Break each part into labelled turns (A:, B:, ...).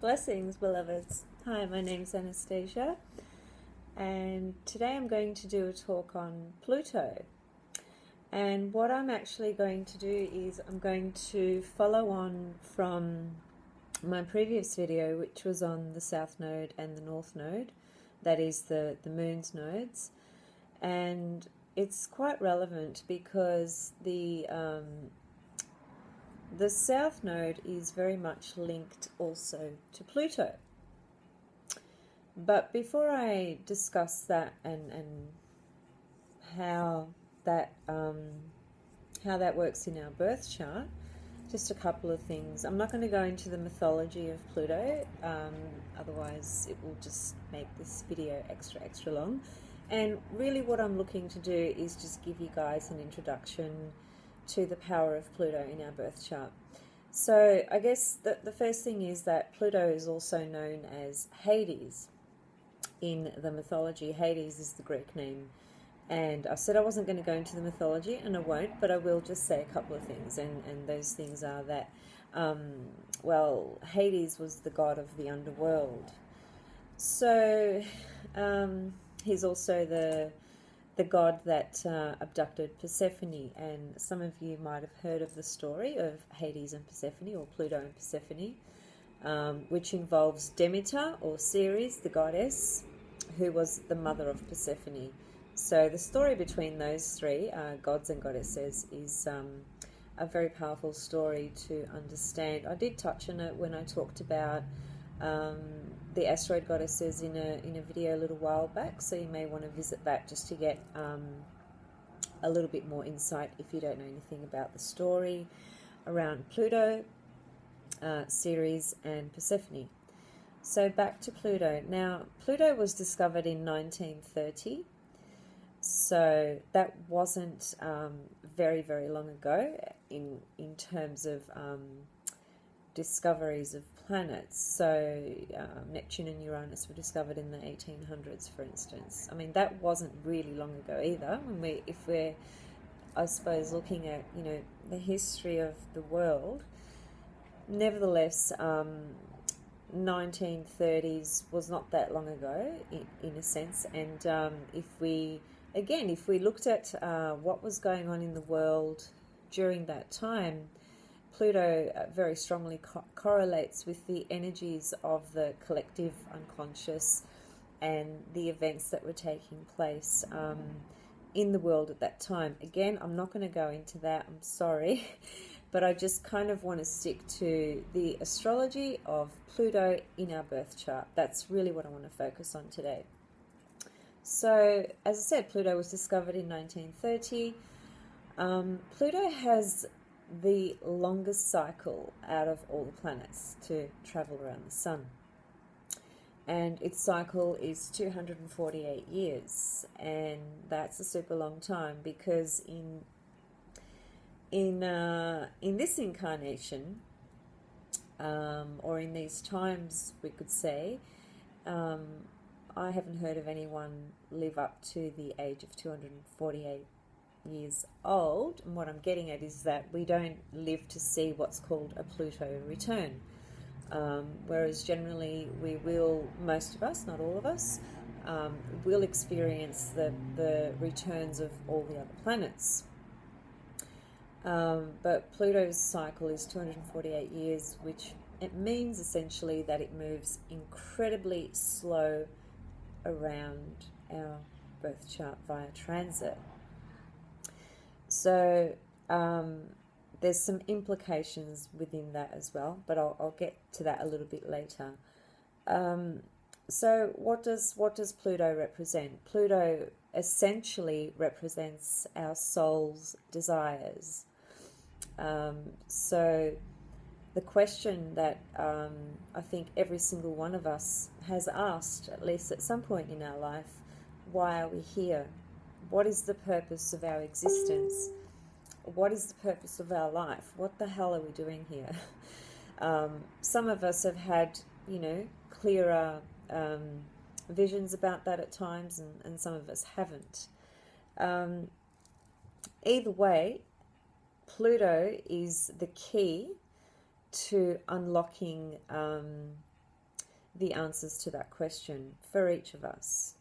A: Blessings, beloveds. Hi, my name's Anastasia, and today I'm going to do a talk on Pluto. And what I'm actually going to do is I'm going to follow on from my previous video, which was on the South Node and the North Node, that is the Moon's nodes. And it's quite relevant because the South Node is very much linked also to Pluto. But before I discuss that and how that works in our birth chart, just a couple of things. I'm not going to go into the mythology of Pluto, otherwise it will just make this video extra long. And really what I'm looking to do is just give you guys an introduction to the power of Pluto in our birth chart. So I guess the first thing is that Pluto is also known as Hades in the mythology. Hades is the Greek name. And I said I wasn't going to go into the mythology, and I won't, but I will just say a couple of things. And those things are that, Hades was the god of the underworld. So he's also the god that abducted Persephone, and some of you might have heard of the story of Hades and Persephone, or Pluto and Persephone, which involves Demeter, or Ceres, the goddess, who was the mother of Persephone. So the story between those three, gods and goddesses, is a very powerful story to understand. I did touch on it when I talked about the asteroid goddesses in a video a little while back, so you may want to visit that just to get a little bit more insight if you don't know anything about the story around Pluto, Ceres and Persephone. So back to Pluto. Now, Pluto was discovered in 1930, so that wasn't very long ago in terms of discoveries of planets. So Neptune and Uranus were discovered in the 1800s, for instance. I mean, that wasn't really long ago either. If we're, I suppose, looking at the history of the world, nevertheless, 1930s was not that long ago in a sense. And if we looked at what was going on in the world during that time, Pluto very strongly correlates with the energies of the collective unconscious and the events that were taking place in the world at that time. Again, I'm not going to go into that, I'm sorry, but I just kind of want to stick to the astrology of Pluto in our birth chart. That's really what I want to focus on today. So, as I said, Pluto was discovered in 1930. Pluto has the longest cycle out of all the planets to travel around the sun, and its cycle is 248 years, and that's a super long time because in this incarnation, or in these times, we could say, I haven't heard of anyone live up to the age of 248 years old. And what I'm getting at is that we don't live to see what's called a Pluto return, whereas generally we will, most of us, not all of us, will experience the returns of all the other planets. But Pluto's cycle is 248 years, which it means essentially that it moves incredibly slow around our birth chart via transit. So there's some implications within that as well, but I'll get to that a little bit later. So what does Pluto represent? Pluto essentially represents our soul's desires. So the question that I think every single one of us has asked, at least at some point in our life, why are we here? What is the purpose of our existence? What is the purpose of our life? What the hell are we doing here? Some of us have had, clearer visions about that at times, and some of us haven't. Either way, Pluto is the key to unlocking the answers to that question for each of us.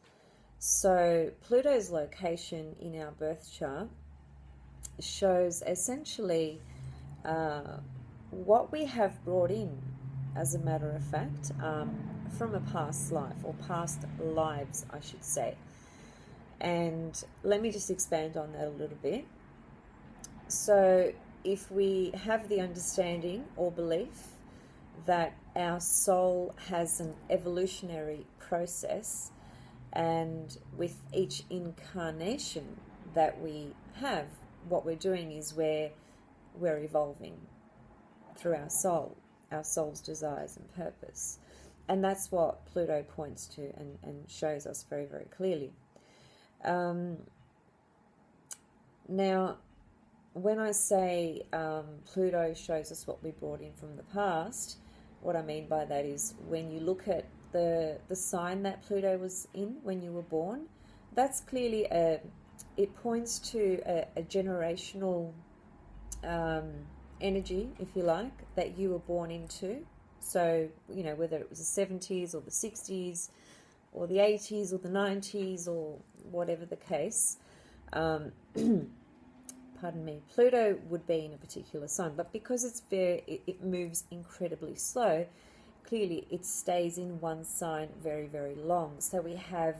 A: So Pluto's location in our birth chart shows essentially what we have brought in, as a matter of fact, from a past life, or past lives, I should say. And let me just expand on that a little bit. So if we have the understanding or belief that our soul has an evolutionary process, and with each incarnation that we have, what we're doing is we're evolving through our soul's desires and purpose. And that's what Pluto points to and shows us very, very clearly. Now, when I say Pluto shows us what we brought in from the past, what I mean by that is when you look at the sign that Pluto was in when you were born, that's clearly it points to a generational energy, if you like, that you were born into. So, you know, whether it was the 70s or the 60s or the 80s or the 90s or whatever the case, pardon me, Pluto would be in a particular sign. But because it moves incredibly slow, clearly it stays in one sign very, very long. So we have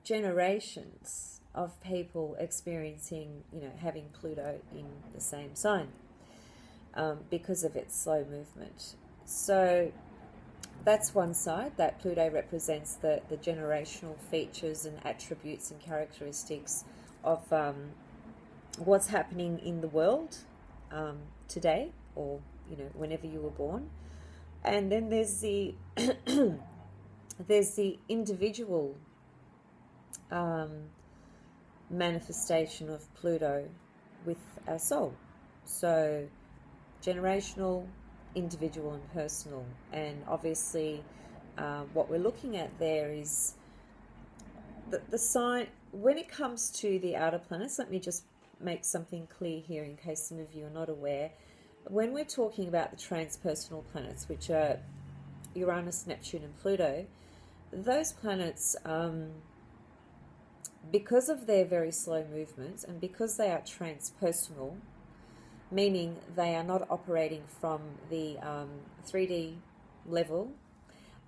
A: generations of people experiencing, you know, having Pluto in the same sign because of its slow movement. So that's one side, that Pluto represents the generational features and attributes and characteristics of what's happening in the world today, or, you know, whenever you were born. And then there's the there's the individual manifestation of Pluto with our soul. So generational, individual and personal. And obviously what we're looking at there is the sign. When it comes to the outer planets, let me just make something clear here in case some of you are not aware. When we're talking about the transpersonal planets, which are Uranus, Neptune and Pluto, those planets, because of their very slow movements and because they are transpersonal, meaning they are not operating from the 3D level,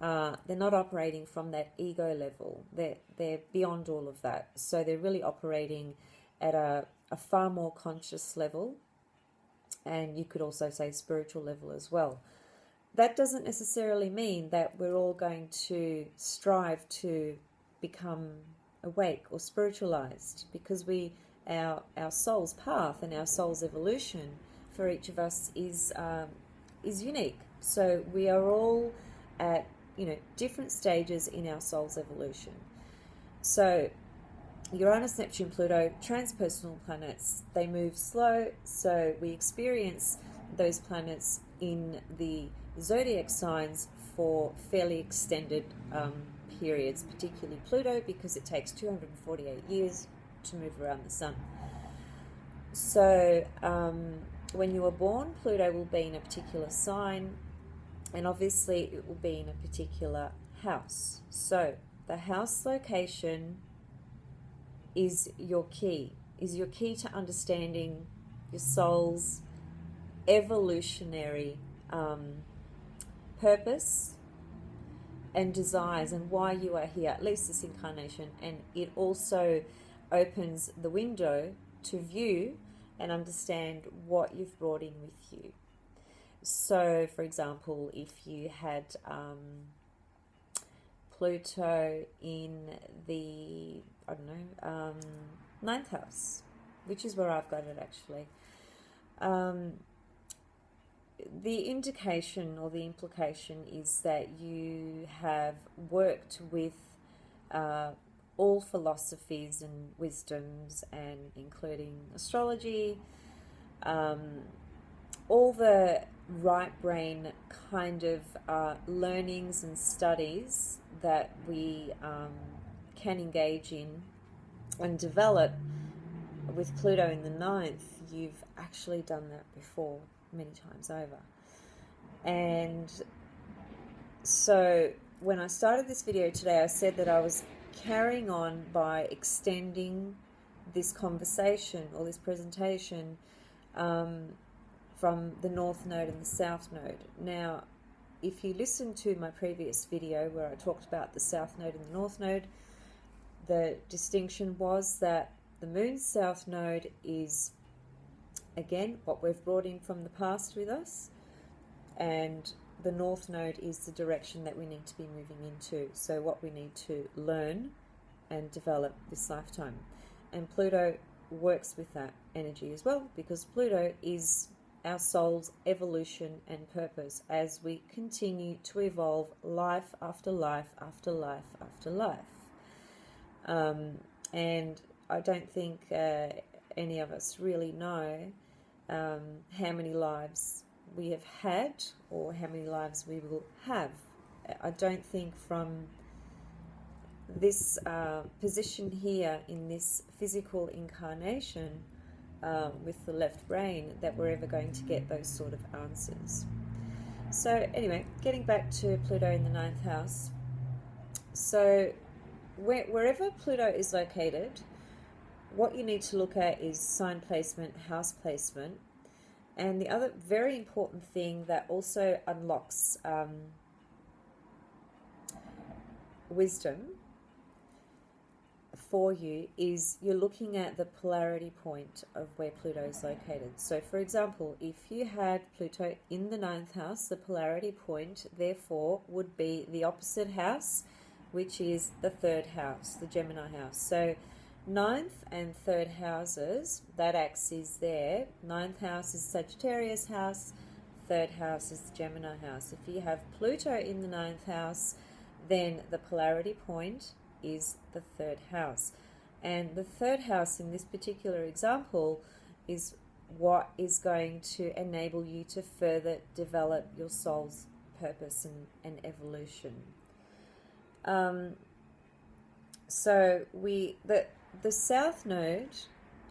A: they're not operating from that ego level, they're beyond all of that. So they're really operating at a far more conscious level, and you could also say spiritual level as well. That doesn't necessarily mean that we're all going to strive to become awake or spiritualized, because our soul's path and our soul's evolution for each of us is unique. So we are all at, you know, different stages in our soul's evolution. So Uranus, Neptune, Pluto, transpersonal planets, they move slow, so we experience those planets in the zodiac signs for fairly extended periods, particularly Pluto, because it takes 248 years to move around the sun. So when you are born, Pluto will be in a particular sign, and obviously it will be in a particular house. So the house location is your key to understanding your soul's evolutionary purpose and desires and why you are here, at least this incarnation. And it also opens the window to view and understand what you've brought in with you. So, for example, if you had Pluto in the, I don't know, 9th house, which is where I've got it actually, the indication or the implication is that you have worked with all philosophies and wisdoms, and including astrology, all the right brain kind of learnings and studies that we can engage in and develop. With Pluto in the 9th, you've actually done that before many times over. And so when I started this video today, I said that I was carrying on by extending this conversation or this presentation from the North Node and the South Node. Now, if you listen to my previous video where I talked about the South Node and the North Node, the distinction was that the Moon's South Node is, again, what we've brought in from the past with us, and the North Node is the direction that we need to be moving into, so what we need to learn and develop this lifetime. And Pluto works with that energy as well, because Pluto is our soul's evolution and purpose as we continue to evolve life after life after life after life. And I don't think any of us really know how many lives we have had or how many lives we will have. I don't think from this position here in this physical incarnation with the left brain that we're ever going to get those sort of answers. So anyway, getting back to Pluto in the 9th house. So wherever Pluto is located, what you need to look at is sign placement, house placement. And the other very important thing that also unlocks wisdom for you is you're looking at the polarity point of where Pluto is located. So, for example, if you had Pluto in the 9th house, the polarity point, therefore, would be the opposite house, which is the 3rd house, the Gemini house. So, 9th and 3rd houses, that axis there, 9th house is Sagittarius house, 3rd house is the Gemini house. If you have Pluto in the 9th house, then the polarity point is the 3rd house. And the 3rd house in this particular example is what is going to enable you to further develop your soul's purpose and evolution. So the South Node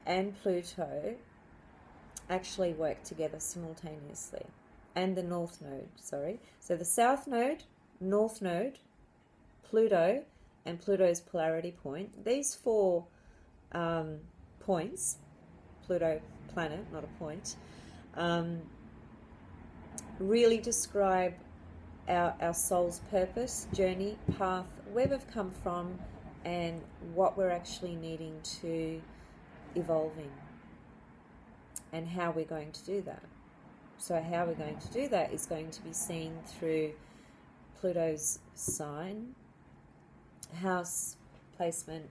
A: and Pluto actually work together simultaneously, and the North Node, sorry. So the South Node, North Node, Pluto, and Pluto's polarity point, these four points, Pluto planet, not a point, really describe our soul's purpose, journey, path, where we've come from, and what we're actually needing to evolve in, and how we're going to do that. So how we're going to do that is going to be seen through Pluto's sign, house placement,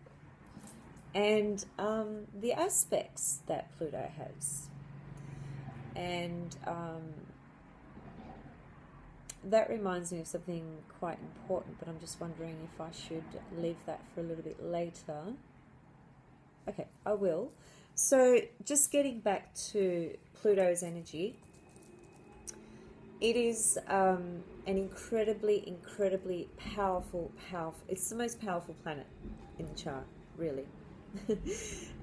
A: and the aspects that Pluto has. And that reminds me of something quite important, but I'm just wondering if I should leave that for a little bit later. Okay, I will. So just getting back to Pluto's energy, it is an incredibly powerful, it's the most powerful planet in the chart, really.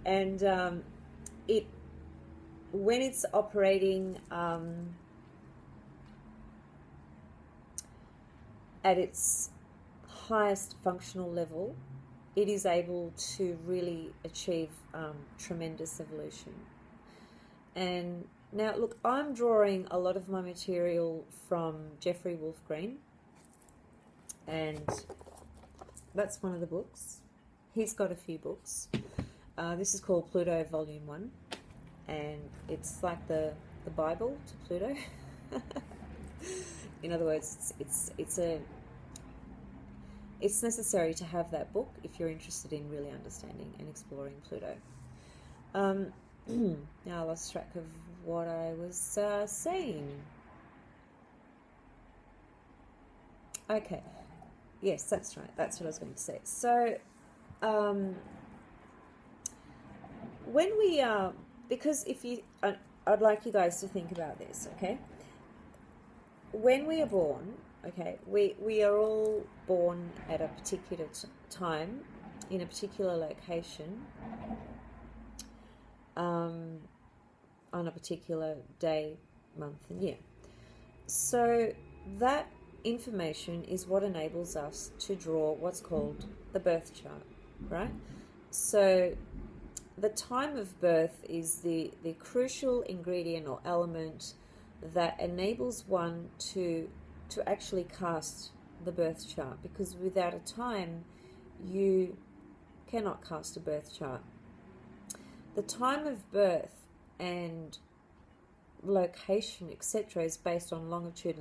A: And when it's operating at its highest functional level, it is able to really achieve tremendous evolution. And now, look, I'm drawing a lot of my material from Jeffrey Wolf Green, and that's one of the books. He's got a few books. This is called Pluto Volume 1, and it's like the Bible to Pluto. In other words, it's necessary to have that book if you're interested in really understanding and exploring Pluto. Now I lost track of what I was saying. Okay, yes, that's right. That's what I was going to say. So, when we because if you, I'd like you guys to think about this, okay? When we are born, okay, we are all born at a particular time, in a particular location, on a particular day, month, and year. So that information is what enables us to draw what's called the birth chart, right? So the time of birth is the crucial ingredient or element that enables one to actually cast the birth chart, because without a time you cannot cast a birth chart. The time of birth and location, etc., is based on longitude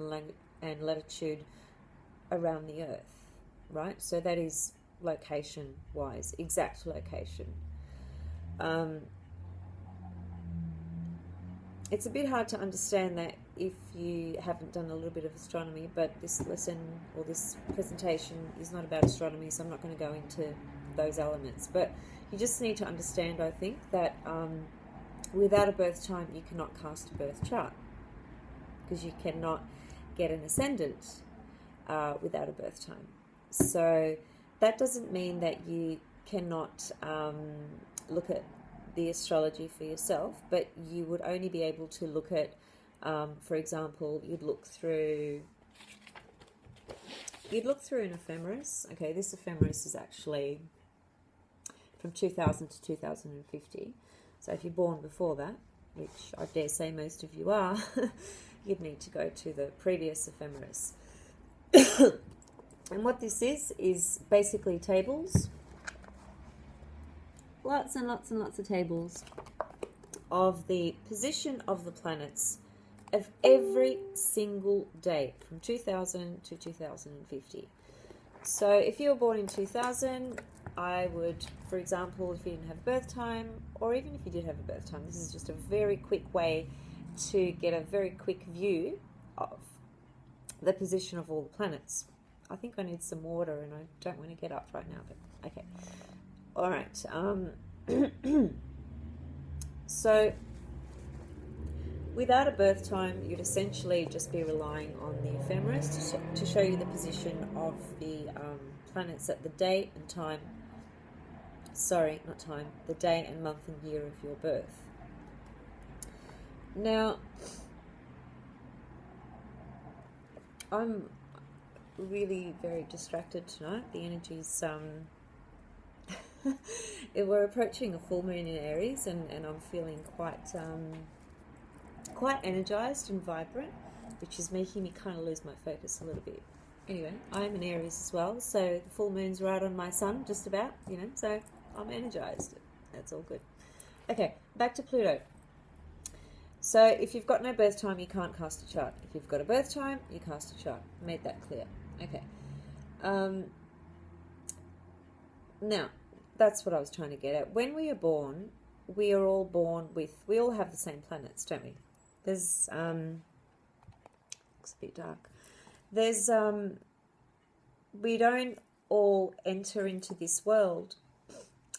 A: and latitude around the Earth, right? So that is location-wise, exact location. It's a bit hard to understand that if you haven't done a little bit of astronomy, but this lesson or this presentation is not about astronomy, so I'm not going to go into those elements. But you just need to understand, I think, that without a birth time, you cannot cast a birth chart, because you cannot get an ascendant without a birth time. So that doesn't mean that you cannot look at the astrology for yourself, but you would only be able to look at, for example, you'd look through an ephemeris. Okay, this ephemeris is actually from 2000 to 2050. So if you're born before that, which I dare say most of you are, you'd need to go to the previous ephemeris. And what this is basically tables, lots and lots and lots of tables of the position of the planets of every single day from 2000 to 2050. So if you were born in 2000, I would, for example, if you didn't have a birth time, or even if you did have a birth time, this is just a very quick way to get a very quick view of the position of all the planets. I think I need some water and I don't want to get up right now, but okay. All right. So without a birth time, you'd essentially just be relying on the ephemeris to show you the position of the planets at the day and time. Sorry, not time. The day and month and year of your birth. Now, I'm really very distracted tonight. The energy's we're approaching a full moon in Aries, and I'm feeling quite energized and vibrant, which is making me kind of lose my focus a little bit. Anyway, I'm an Aries as well, so the full moon's right on my sun, just about, so I'm energized. That's all good. Okay, back to Pluto. So if you've got no birth time, you can't cast a chart. If you've got a birth time, you cast a chart. Made that clear. Okay. Now, that's what I was trying to get at. When we are born, we are all born with, we all have the same planets, don't we? There's, looks a bit dark. There's, we don't all enter into this world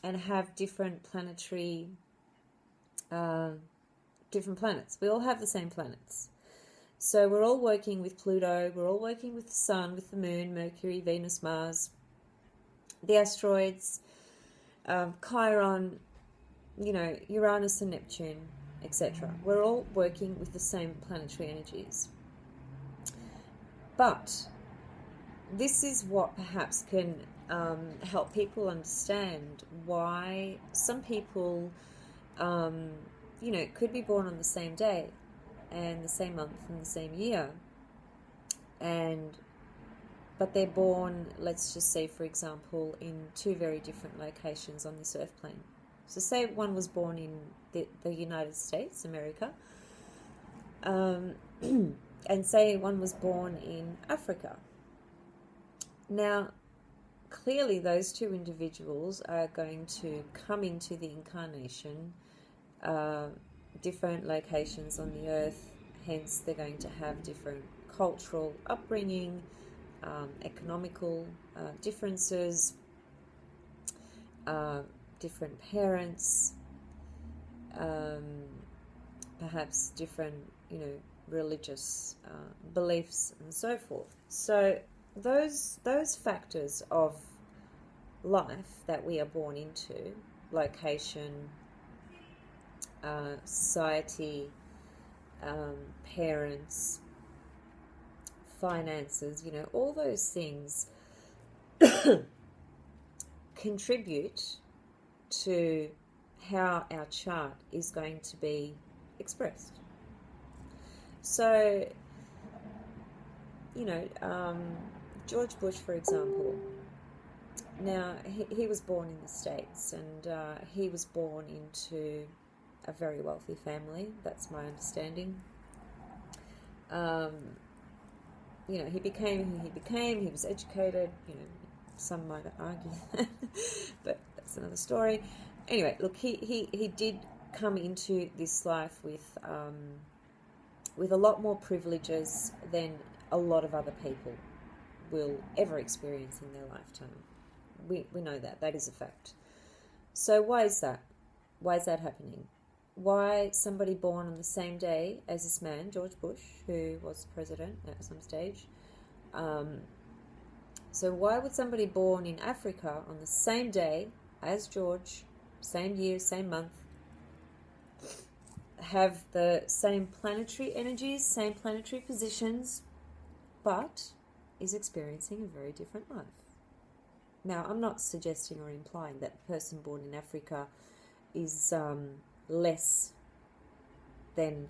A: and have different planetary, different planets. We all have the same planets. So we're all working with Pluto, we're all working with the Sun, with the Moon, Mercury, Venus, Mars, the asteroids, Chiron, Uranus and Neptune, etc. We're all working with the same planetary energies. But this is what perhaps can help people understand why some people, could be born on the same day and the same month and the same year, but they're born, let's just say, for example, in two very different locations on this earth plane. So say one was born in the United States, America, and say one was born in Africa. Now, clearly those two individuals are going to come into the incarnation, different locations on the earth, hence they're going to have different cultural upbringing, economical differences, different parents, perhaps different, religious beliefs and so forth. So those factors of life that we are born into, location, society, parents, finances, all those things contribute to how our chart is going to be expressed. So, George Bush, for example, now he was born in the States, and he was born into a very wealthy family. That's my understanding. He became who he became. He was educated. Some might argue that, but that's another story. Anyway, look, he did come into this life with a lot more privileges than a lot of other people will ever experience in their lifetime. We know that. That is a fact. So why is that? Why is that happening? Why somebody born on the same day as this man, George Bush, who was president at some stage? So why would somebody born in Africa on the same day as George, same year, same month, have the same planetary energies, same planetary positions, but is experiencing a very different life? Now, I'm not suggesting or implying that the person born in Africa is less than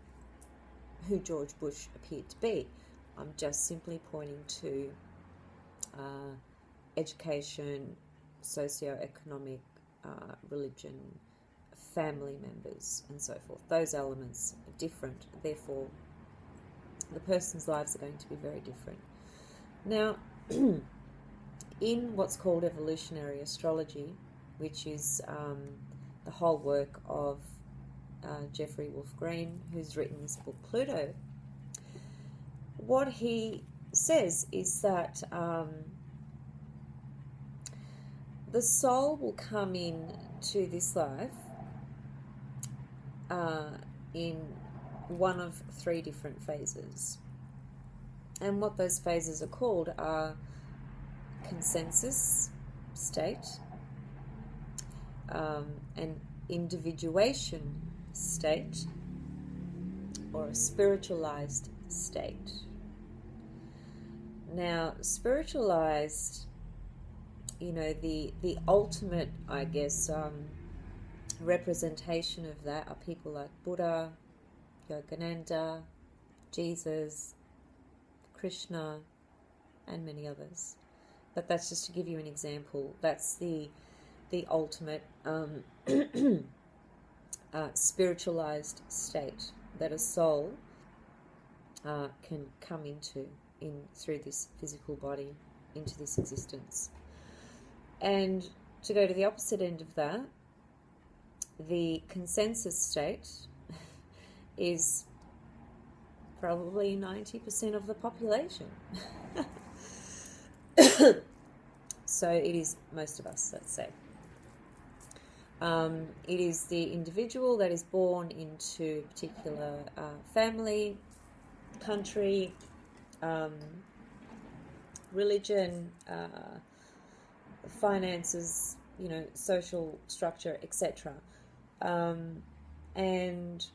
A: who George Bush appeared to be. I'm just simply pointing to education, socio-economic, religion, family members, and so forth. Those elements are different. Therefore, the person's lives are going to be very different. Now, in what's called Evolutionary Astrology, which is the whole work of Jeffrey Wolf Green, who's written this book, Pluto, what he says is that the soul will come in to this life in one of three different phases. And what those phases are called are consensus state, an individuation state, or a spiritualized state. Now, spiritualized, the ultimate, I guess, representation of that are people like Buddha, Yogananda, Jesus, Krishna, and many others. But that's just to give you an example. That's the ultimate spiritualized state that a soul can come into through this physical body, into this existence. And to go to the opposite end of that, the consensus state is probably 90% of the population. So it is most of us, let's say. It is the individual that is born into a particular family, country, religion, finances, social structure, etc. And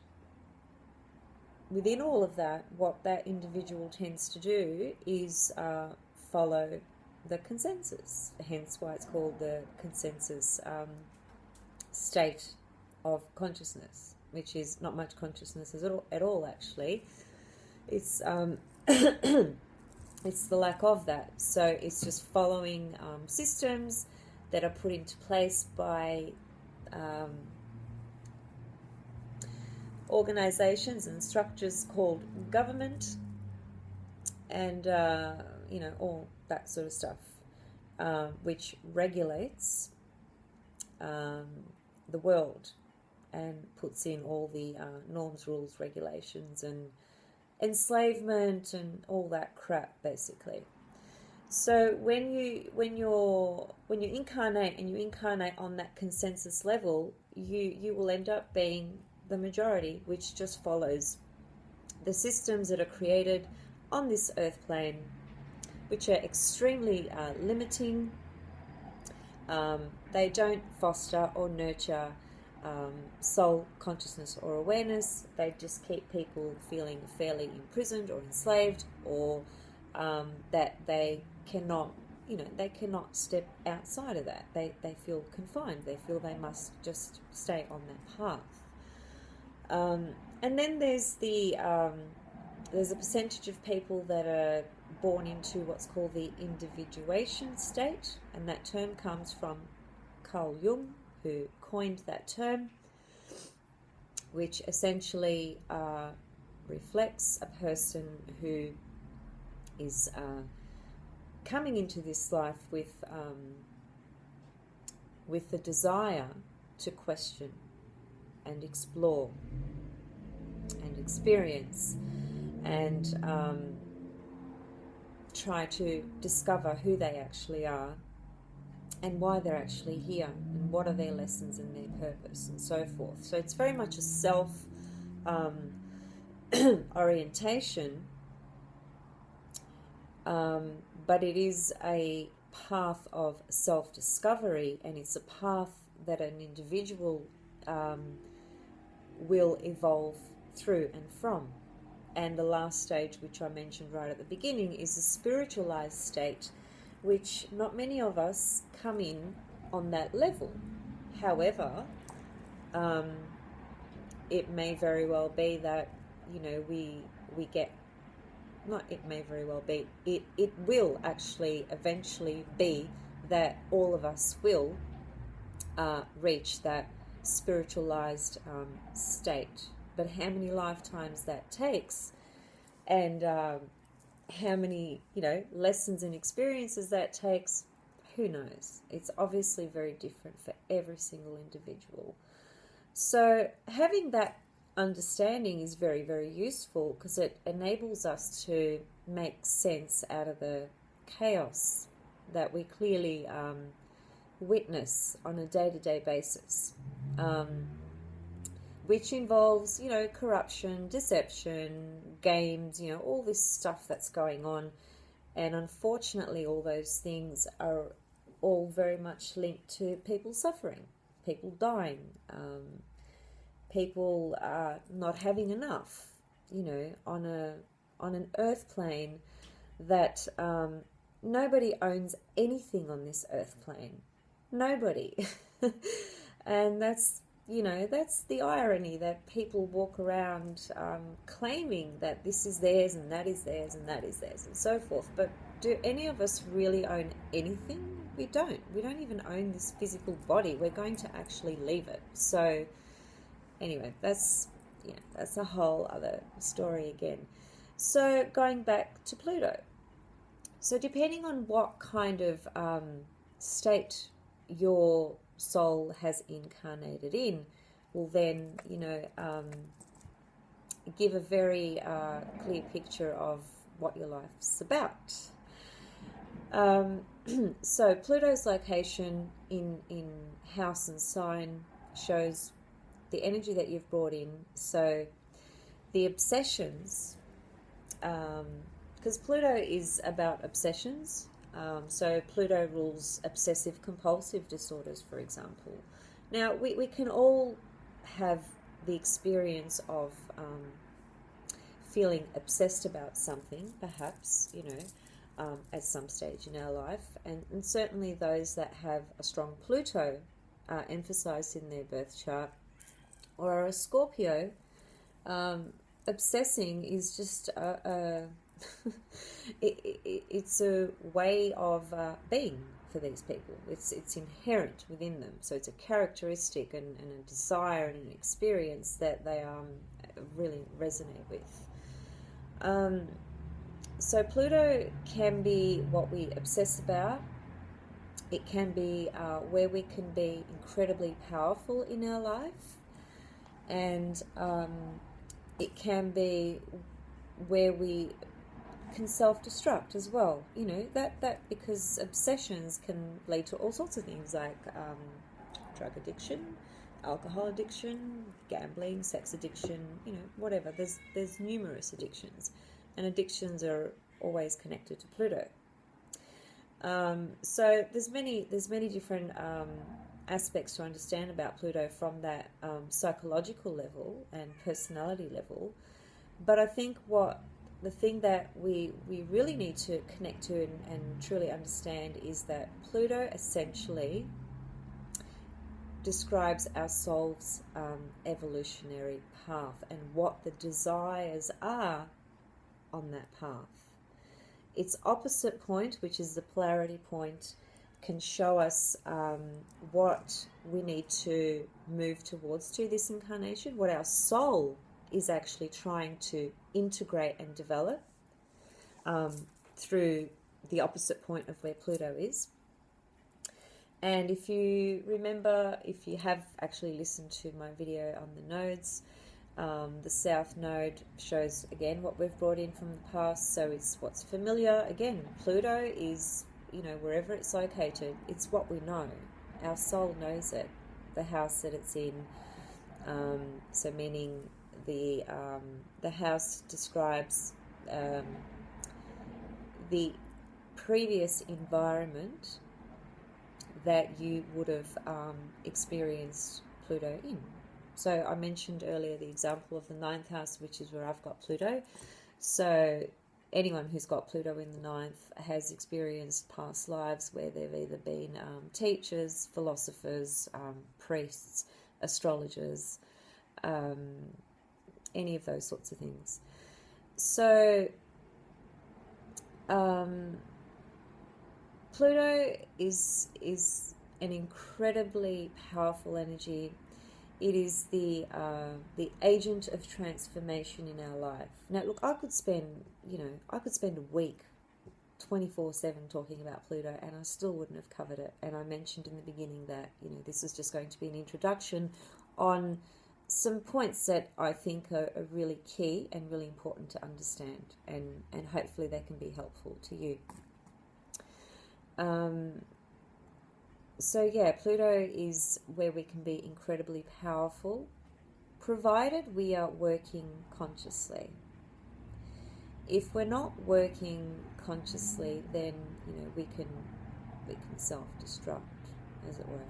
A: within all of that, what that individual tends to do is follow the consensus, hence why it's called the consensus state of consciousness, which is not much consciousness at all actually. It's it's the lack of that. So it's just following systems that are put into place by organizations and structures called government, and all that sort of stuff, which regulates the world and puts in all the norms, rules, regulations, and enslavement and all that crap, basically. So when you incarnate, and you incarnate on that consensus level, you will end up being the majority, which just follows the systems that are created on this earth plane, which are extremely limiting. They don't foster or nurture soul consciousness or awareness. They just keep people feeling fairly imprisoned or enslaved, or that they cannot, they cannot step outside of that. They feel confined. They feel they must just stay on that path. And then there's there's a percentage of people that are born into what's called the individuation state, and that term comes from Carl Jung, who coined that term, which essentially reflects a person who is coming into this life with the desire to question and explore and experience and try to discover who they actually are and why they're actually here and what are their lessons and their purpose and so forth. So it's very much a self orientation, but it is a path of self-discovery, and it's a path that an individual will evolve through and from. And the last stage, which I mentioned right at the beginning, is a spiritualized state, which not many of us come in on that level. However, it may very well be that, we get, not it may very well be, it will actually eventually be that all of us will reach that spiritualized state. But how many lifetimes that takes, and how many, lessons and experiences that takes, who knows? It's obviously very different for every single individual. So having that understanding is very, very useful, because it enables us to make sense out of the chaos that we clearly witness on a day-to-day basis. Which involves, corruption, deception, games, all this stuff that's going on. And unfortunately, all those things are all very much linked to people suffering, people dying, people not having enough, on an earth plane that nobody owns anything on this earth plane. Nobody. And that's the irony, that people walk around claiming that this is theirs and that is theirs and that is theirs and so forth. But do any of us really own anything? We don't. We don't even own this physical body. We're going to actually leave it. So anyway, that's a whole other story again. So going back to Pluto. So depending on what kind of state your soul has incarnated in, will then give a very clear picture of what your life's about. So Pluto's location in house and sign shows the energy that you've brought in. So the obsessions, because Pluto is about obsessions. So Pluto rules obsessive compulsive disorders, for example. Now, we can all have the experience of feeling obsessed about something, perhaps, at some stage in our life. And certainly those that have a strong Pluto emphasized in their birth chart, or are a Scorpio, obsessing is just it's a way of being for these people. It's inherent within them. So it's a characteristic and a desire and an experience that they really resonate with. So Pluto can be what we obsess about. It can be where we can be incredibly powerful in our life, and it can be where we can self-destruct as well. That because obsessions can lead to all sorts of things, like drug addiction, alcohol addiction, gambling, sex addiction, whatever. There's numerous addictions, and addictions are always connected to Pluto. So there's many different aspects to understand about Pluto from that psychological level and personality level. But I think what the thing that we really need to connect to and truly understand is that Pluto essentially describes our soul's evolutionary path and what the desires are on that path. Its opposite point, which is the polarity point, can show us what we need to move towards to this incarnation, what our soul is actually trying to integrate and develop through the opposite point of where Pluto is. And if you remember, if you have actually listened to my video on the nodes, the South Node shows again what we've brought in from the past, so it's what's familiar. Again, Pluto is, wherever it's located, it's what we know. Our soul knows it, the house that it's in. So meaning the house describes the previous environment that you would have experienced Pluto in. So I mentioned earlier the example of the 9th house, which is where I've got Pluto. So anyone who's got Pluto in the 9th has experienced past lives where they've either been teachers, philosophers, priests, astrologers, any of those sorts of things. So Pluto is an incredibly powerful energy. It is the agent of transformation in our life. Now, look, I could spend a week 24/7 talking about Pluto, and I still wouldn't have covered it. And I mentioned in the beginning that this is just going to be an introduction on some points that I think are really key and really important to understand, and hopefully they can be helpful to you. So yeah, Pluto is where we can be incredibly powerful, provided we are working consciously. If we're not working consciously, then we can self-destruct, as it were.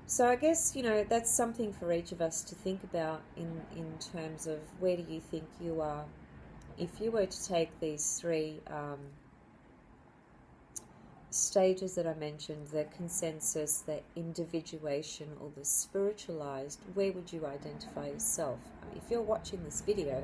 A: So I guess that's something for each of us to think about in terms of where do you think you are. If you were to take these three stages that I mentioned, the consensus, the individuation, or the spiritualized, where would you identify yourself? If you're watching this video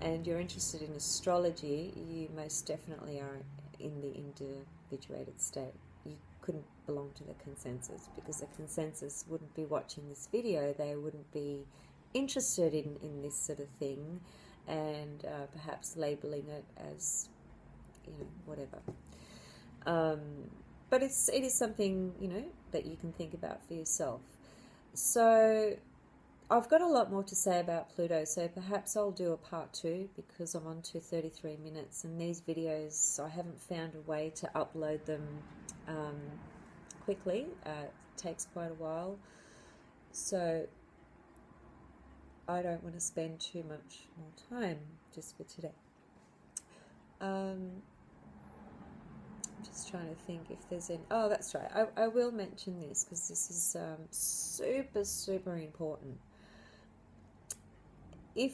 A: and you're interested in astrology, you most definitely are in the individuated state. You couldn't belong to the consensus, because the consensus wouldn't be watching this video. They wouldn't be interested in this sort of thing, and perhaps labeling it as whatever. But it is something that you can think about for yourself. So I've got a lot more to say about Pluto, so perhaps I'll do a part 2, because I'm on to 33 minutes, and these videos, I haven't found a way to upload them quickly. It takes quite a while, so I don't want to spend too much more time just for today. Just trying to think if there's any... Oh, that's right. I will mention this, because this is super, super important. If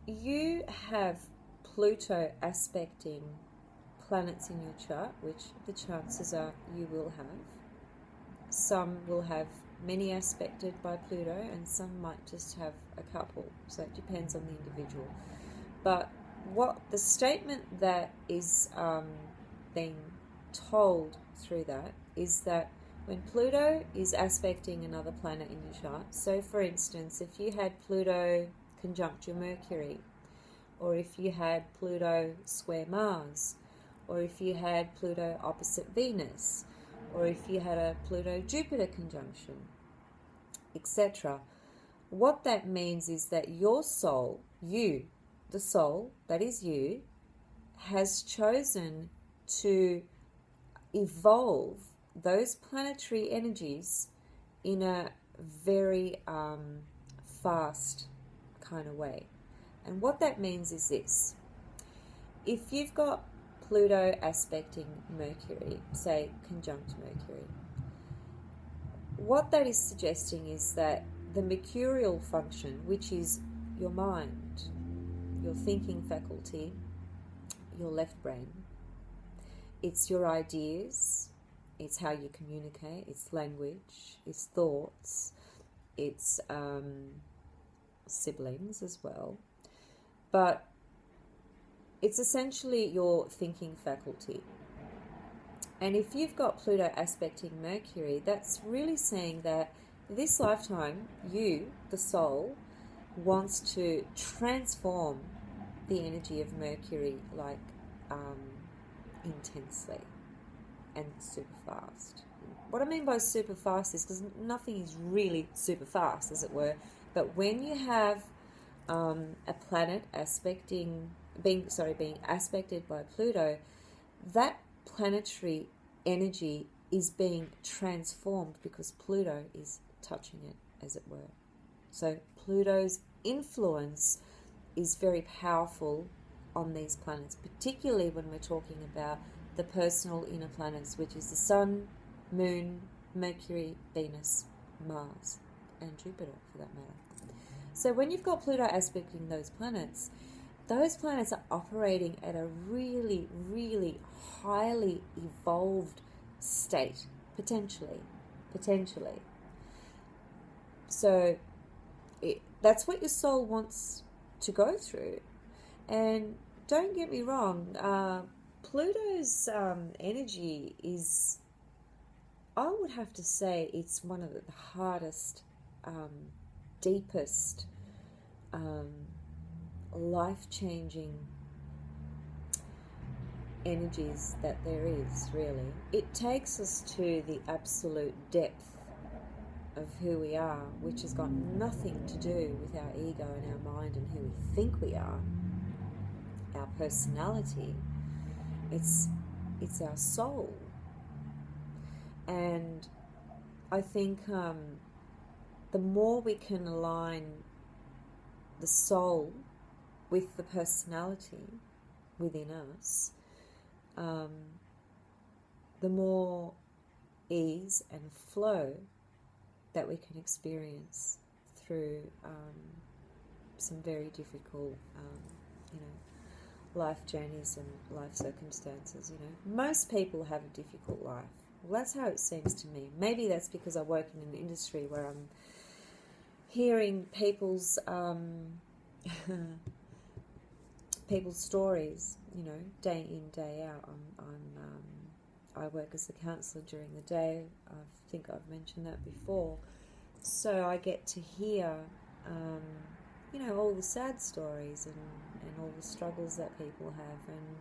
A: you have Pluto aspecting planets in your chart, which the chances are you will have, some will have many aspected by Pluto, and some might just have a couple. So it depends on the individual. But what the statement that is being told through that is that when Pluto is aspecting another planet in your chart, so for instance, if you had Pluto conjunct your Mercury, or if you had Pluto square Mars, or if you had Pluto opposite Venus, or if you had a Pluto-Jupiter conjunction, etc., what that means is that your soul, you, the soul, that is you, has chosen to evolve those planetary energies in a very fast kind of way. And what that means is this: if you've got Pluto aspecting Mercury, say conjunct Mercury, what that is suggesting is that the mercurial function, which is your mind, your thinking faculty, your left brain. It's your ideas, it's how you communicate, it's language, it's thoughts, it's siblings as well. But it's essentially your thinking faculty. And if you've got Pluto aspecting Mercury, that's really saying that this lifetime, you, the soul, wants to transform the energy of Mercury like intensely and super fast. What I mean by super fast is because nothing is really super fast, as it were, but when you have a planet being aspected by Pluto, that planetary energy is being transformed because Pluto is touching it, as it were. So Pluto's influence is very powerful on these planets, particularly when we're talking about the personal inner planets, which is the Sun, Moon, Mercury, Venus, Mars, and Jupiter, for that matter. So when you've got Pluto aspecting those planets are operating at a really, really highly evolved state, potentially. So that's what your soul wants to go through. And don't get me wrong, Pluto's energy is, I would have to say, it's one of the hardest, deepest, life-changing energies that there is, really. It takes us to the absolute depth of who we are, which has got nothing to do with our ego and our mind and who we think we are, our personality. It's our soul. And I think the more we can align the soul with the personality within us, the more ease and flow that we can experience through some very difficult, life journeys and life circumstances. Most people have a difficult life. Well, that's how it seems to me. Maybe that's because I work in an industry where I'm hearing people's people's stories, day in, day out. I work as a counsellor during the day. I think I've mentioned that before. So I get to hear, all the sad stories and all the struggles that people have. And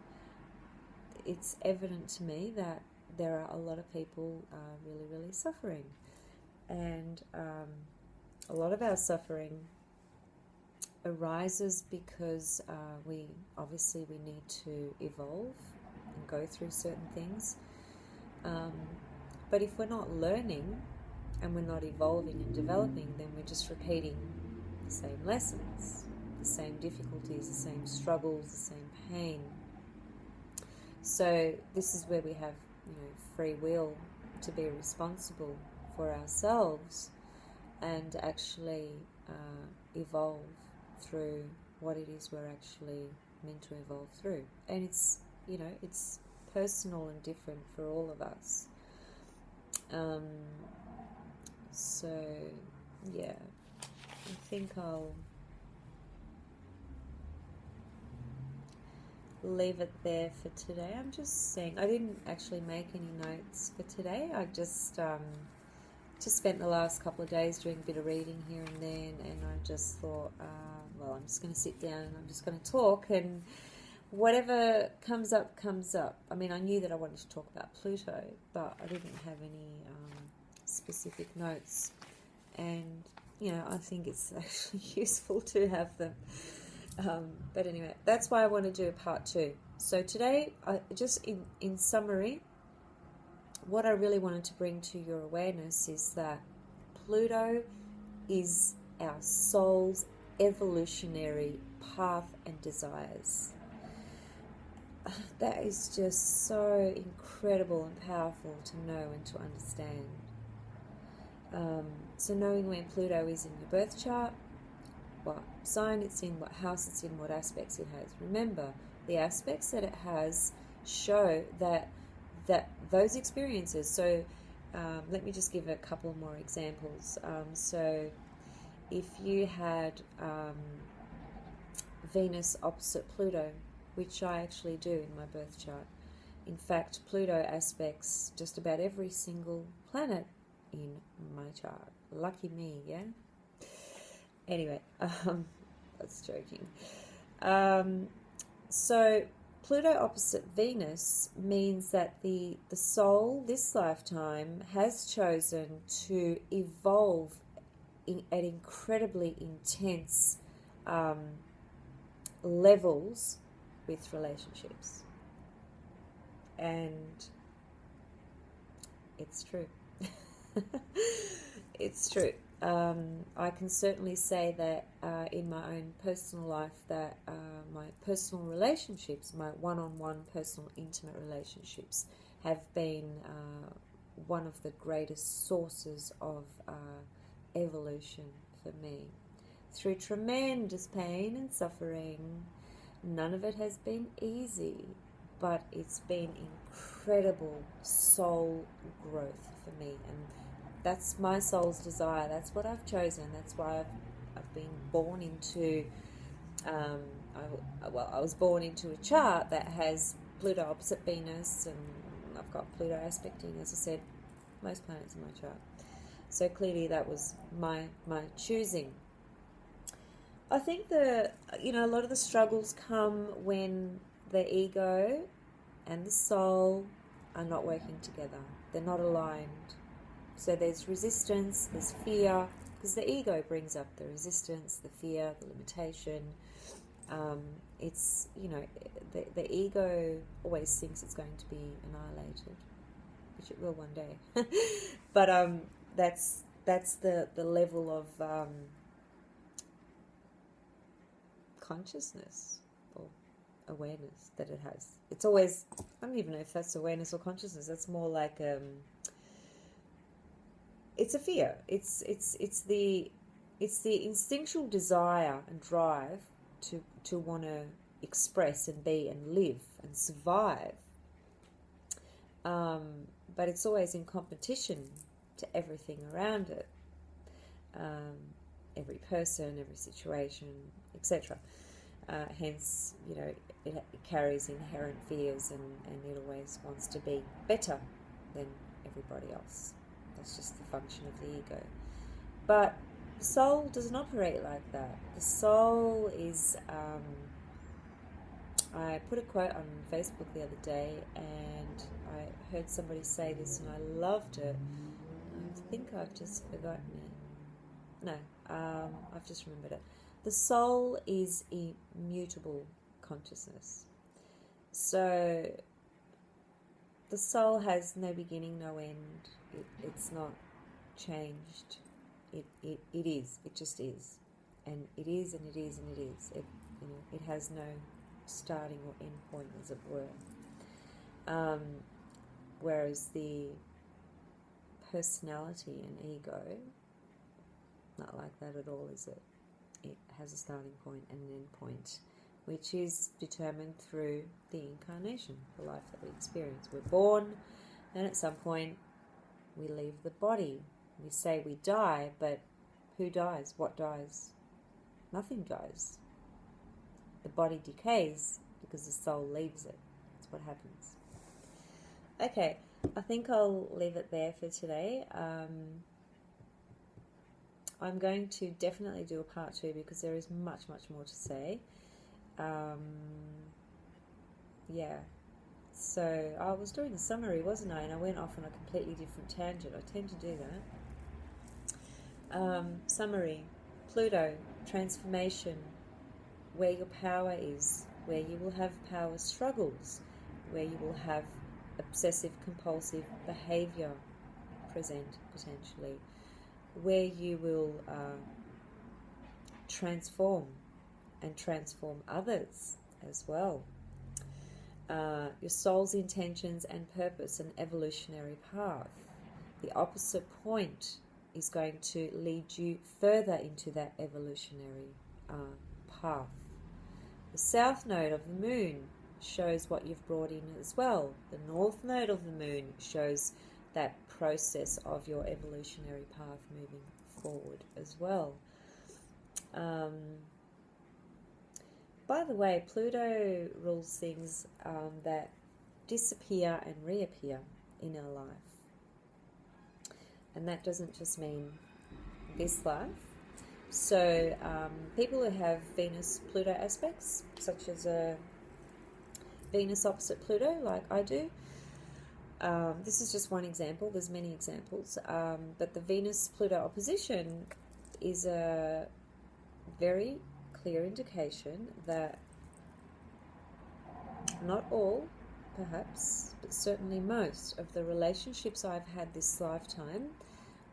A: it's evident to me that there are a lot of people really, really suffering. And a lot of our suffering arises because we need to evolve and go through certain things. But if we're not learning and we're not evolving and developing, then we're just repeating the same lessons, the same difficulties, the same struggles, the same pain. So this is where we have, free will to be responsible for ourselves and actually evolve through what it is we're actually meant to evolve through. And it's, it's personal and different for all of us. So, yeah, I think I'll leave it there for today. I'm just saying, I didn't actually make any notes for today. I just spent the last couple of days doing a bit of reading here and there, and I just thought, I'm just going to sit down and I'm just going to talk, and whatever comes up, comes up. I mean, I knew that I wanted to talk about Pluto, but I didn't have any specific notes, and I think it's actually useful to have them. But anyway, that's why I want to do a part 2. So today, just in summary, what I really wanted to bring to your awareness is that Pluto is our soul's evolutionary path and desires. That is just so incredible and powerful to know and to understand. So knowing where Pluto is in your birth chart, what sign it's in, what house it's in, what aspects it has. Remember, the aspects that it has show that those experiences. So let me just give a couple more examples. So if you had Venus opposite Pluto, which I actually do in my birth chart. In fact, Pluto aspects just about every single planet in my chart. Lucky me, yeah? Anyway, that's joking. So Pluto opposite Venus means that the soul this lifetime has chosen to evolve at incredibly intense levels with relationships. And it's true. It's true. I can certainly say that in my own personal life that my personal relationships, my one-on-one personal intimate relationships have been one of the greatest sources of evolution for me. Through tremendous pain and suffering, none of it has been easy, but it's been incredible soul growth for me, and that's my soul's desire. That's what I've chosen. That's why I've been born into I was born into a chart that has Pluto opposite Venus, and I've got Pluto aspecting, as I said, most planets in my chart. So clearly that was my choosing. I think a lot of the struggles come when the ego and the soul are not working together. They're not aligned. So there's resistance, there's fear, because the ego brings up the resistance, the fear, the limitation. It's, the ego always thinks it's going to be annihilated, which it will one day. But that's the level of consciousness or awareness that it has. It's always, I don't even know if that's awareness or consciousness. That's more like it's a fear. It's the instinctual desire and drive to want to express and be and live and survive. But it's always in competition to everything around it. Every person, every situation, etc. Hence, it carries inherent fears, and it always wants to be better than everybody else. That's just the function of the ego. But the soul doesn't operate like that. The soul is... I put a quote on Facebook the other day, and I heard somebody say this, and I loved it. I think I've just forgotten it. No, I've just remembered it. The soul is immutable consciousness. So the soul has no beginning, no end. It's not changed. It is. It just is. And it is, and it is, and it is. It has no starting or end point, as it were. Whereas the personality and ego, not like that at all, is it? It has a starting point and an end point, which is determined through the incarnation, the life that we experience. We're born, and at some point we leave the body. We say we die, but who dies? What dies? Nothing dies. The body decays because the soul leaves it. That's what happens. Okay, I think I'll leave it there for today. I'm going to definitely do a part 2 because there is much, much more to say. Yeah. So I was doing a summary, wasn't I? And I went off on a completely different tangent. I tend to do that. Summary. Pluto, transformation, where your power is, where you will have power struggles, where you will have obsessive compulsive behavior present potentially, where you will transform and transform others as well. Your soul's intentions and purpose and evolutionary path. The opposite point is going to lead you further into that evolutionary path. The south node of the moon shows what you've brought in as well. The north node of the moon shows that process of your evolutionary path moving forward as well. By the way, Pluto rules things that disappear and reappear in our life. And that doesn't just mean this life. So people who have Venus-Pluto aspects, such as a Venus opposite Pluto, like I do, this is just one example. There's many examples. But the Venus-Pluto opposition is a very clear indication that not all, perhaps, but certainly most of the relationships I've had this lifetime,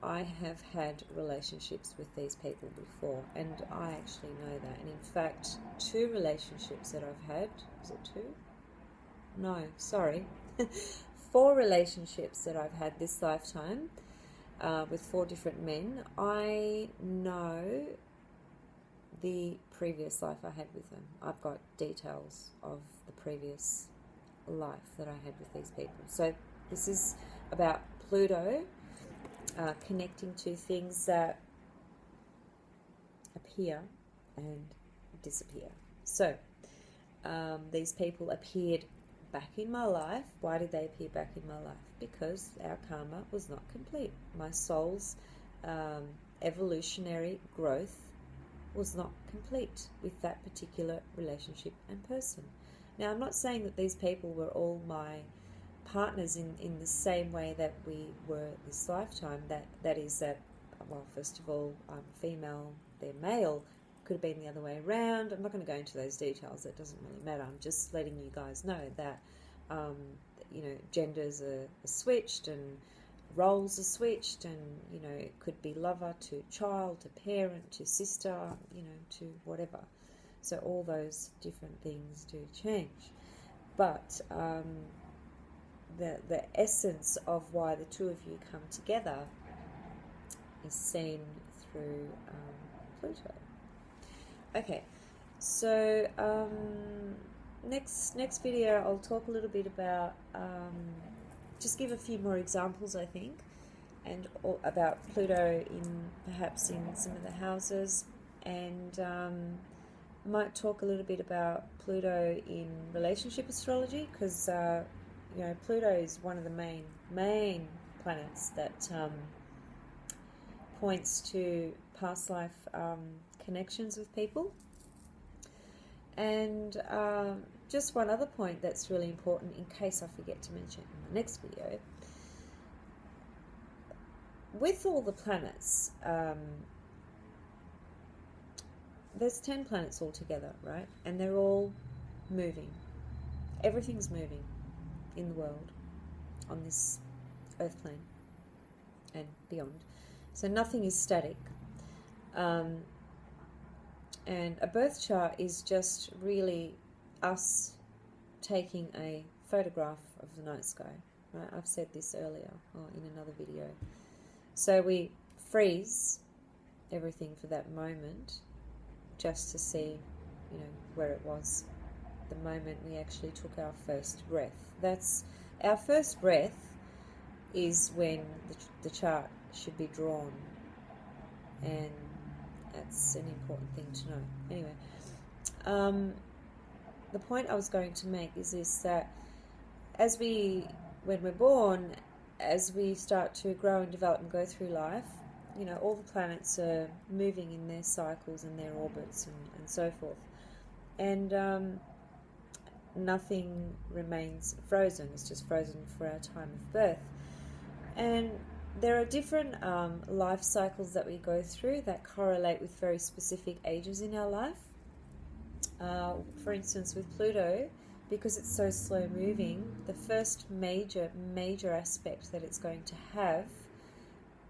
A: I have had relationships with these people before, and I actually know that. And in fact, 2 relationships that I've had, is it 2? No, sorry. 4 relationships that I've had this lifetime with 4 different men. I know the previous life I had with them. I've got details of the previous life that I had with these people. So this is about Pluto connecting to things that appear and disappear. So these people appeared back in my life. Why did they appear back in my life? Because our karma was not complete. My soul's evolutionary growth was not complete with that particular relationship and person. Now, I'm not saying that these people were all my partners in the same way that we were this lifetime. That is that, well, first of all, I'm female, they're male. Could have been the other way around. I'm not going to go into those details. That doesn't really matter. I'm just letting you guys know that, genders are switched and roles are switched, and it could be lover to child to parent to sister, to whatever. So all those different things do change, but the essence of why the 2 of you come together is seen through Pluto. Okay, so next video I'll talk a little bit about just give a few more examples, I think, and about Pluto perhaps in some of the houses, and might talk a little bit about Pluto in relationship astrology, because Pluto is one of the main planets that points to past life connections with people. And just one other point that's really important, in case I forget to mention in the next video, with all the planets, there's 10 planets altogether, right? And they're all moving. Everything's moving in the world, on this earth plane and beyond. So nothing is static. And a birth chart is just really us taking a photograph of the night sky, right? I've said this earlier or in another video. So we freeze everything for that moment just to see, where it was the moment we actually took our first breath. That's our first breath is when the chart should be drawn, and that's an important thing to know. Anyway, the point I was going to make is this, that when we're born, as we start to grow and develop and go through life, all the planets are moving in their cycles and their orbits and so forth. And nothing remains frozen. It's just frozen for our time of birth. And there are different life cycles that we go through that correlate with very specific ages in our life. For instance, with Pluto, because it's so slow moving, the first major aspect that it's going to have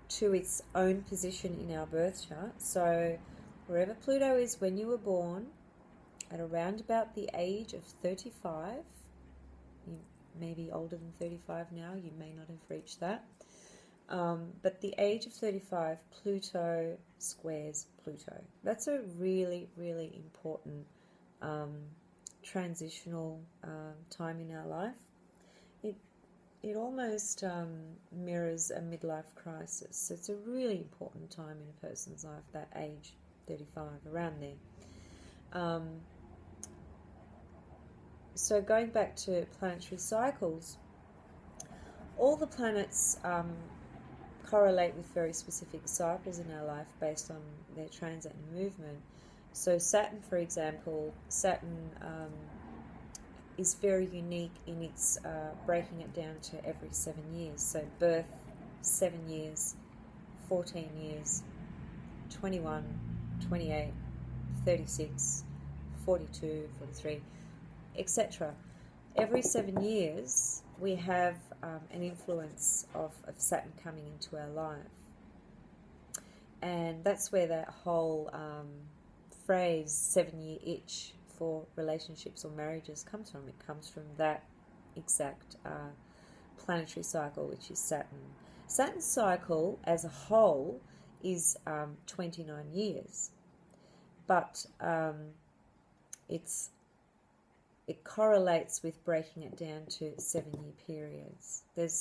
A: to its own position in our birth chart. So wherever Pluto is when you were born, at around about the age of 35, you may be older than 35 now, you may not have reached that. But the age of 35, Pluto squares Pluto. That's a really, really important transitional time in our life. It almost mirrors a midlife crisis. So it's a really important time in a person's life, that age 35, around there. So going back to planetary cycles, all the planets correlate with very specific cycles in our life based on their transit and movement. So Saturn, for example, Saturn is very unique in its breaking it down to every 7 years. So birth, 7 years, 14 years, 21, 28, 36, 42, 43, etc. Every 7 years we have an influence of Saturn coming into our life. And that's where that whole phrase 7-year itch for relationships or marriages comes from. It comes from that exact planetary cycle, which is Saturn. Saturn's cycle as a whole is 29 years, but it correlates with breaking it down to 7-year periods. There's